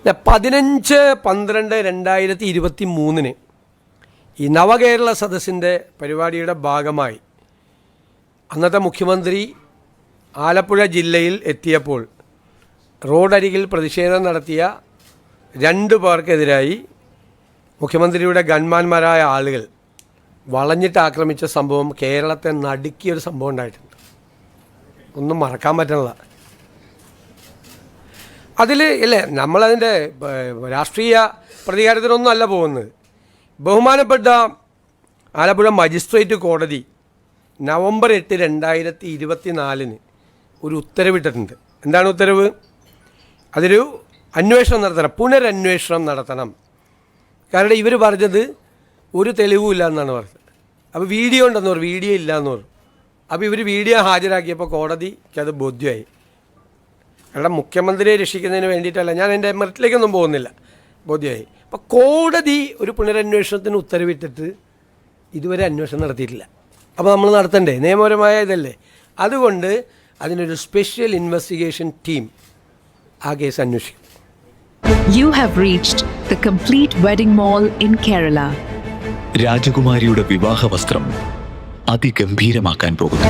15/12/2023 ഈ നവകേരള സദസ്സിൻ്റെ പരിപാടിയുടെ ഭാഗമായി അന്നത്തെ മുഖ്യമന്ത്രി ആലപ്പുഴ ജില്ലയിൽ എത്തിയപ്പോൾ റോഡരികിൽ പ്രതിഷേധം നടത്തിയ 2 പേർക്കെതിരായി മുഖ്യമന്ത്രിയുടെ ഗൺമാന്മാരായ ആളുകൾ വളഞ്ഞിട്ട് ആക്രമിച്ച സംഭവം കേരളത്തെ നടുക്കിയൊരു സംഭവം ഉണ്ടായിട്ടുണ്ട്. ഒന്നും മറക്കാൻ പറ്റുന്നില്ല. അതിൽ ഇല്ലേ, നമ്മളതിൻ്റെ രാഷ്ട്രീയ പ്രതികാരത്തിനൊന്നും അല്ല പോകുന്നത്. ബഹുമാനപ്പെട്ട ആലപ്പുഴ മജിസ്ട്രേറ്റ് കോടതി നവംബർ 8, 2024 ഒരു ഉത്തരവിട്ടിട്ടുണ്ട്. എന്താണ് ഉത്തരവ്? അതൊരു അന്വേഷണം നടത്തണം, പുനരന്വേഷണം നടത്തണം. കാരണം ഇവർ പറഞ്ഞത് ഒരു തെളിവും ഇല്ല എന്നാണ് പറഞ്ഞത്. അപ്പോൾ വീഡിയോ ഉണ്ടെന്ന് പറഞ്ഞു, വീഡിയോ ഇല്ല എന്ന് പറഞ്ഞു. അപ്പോൾ ഇവർ വീഡിയോ ഹാജരാക്കിയപ്പോൾ കോടതിക്ക് അത് ബോധ്യമായി. കാരണം മുഖ്യമന്ത്രിയെ രക്ഷിക്കുന്നതിന് വേണ്ടിയിട്ടല്ല, ഞാൻ എൻ്റെ മെറിറ്റിലേക്കൊന്നും പോകുന്നില്ല, ബോധ്യമായി. അപ്പോൾ കോടതി ഒരു പുനരന്വേഷണത്തിന് ഉത്തരവിട്ടിട്ട് ഇതുവരെ അന്വേഷണം നടത്തിയിട്ടില്ല. അപ്പോൾ നമ്മൾ നടത്തണ്ടേ? നിയമപരമായ ഇതല്ലേ. അതുകൊണ്ട് അതിനൊരു സ്പെഷ്യൽ ഇൻവെസ്റ്റിഗേഷൻ ടീം ആ കേസ് അന്വേഷിക്കും. You have reached the complete wedding mall in Kerala. രാജകുമാരിയുടെ വിവാഹ വസ്ത്രം അതിഗംഭീരമാക്കാൻ പോകുന്നു.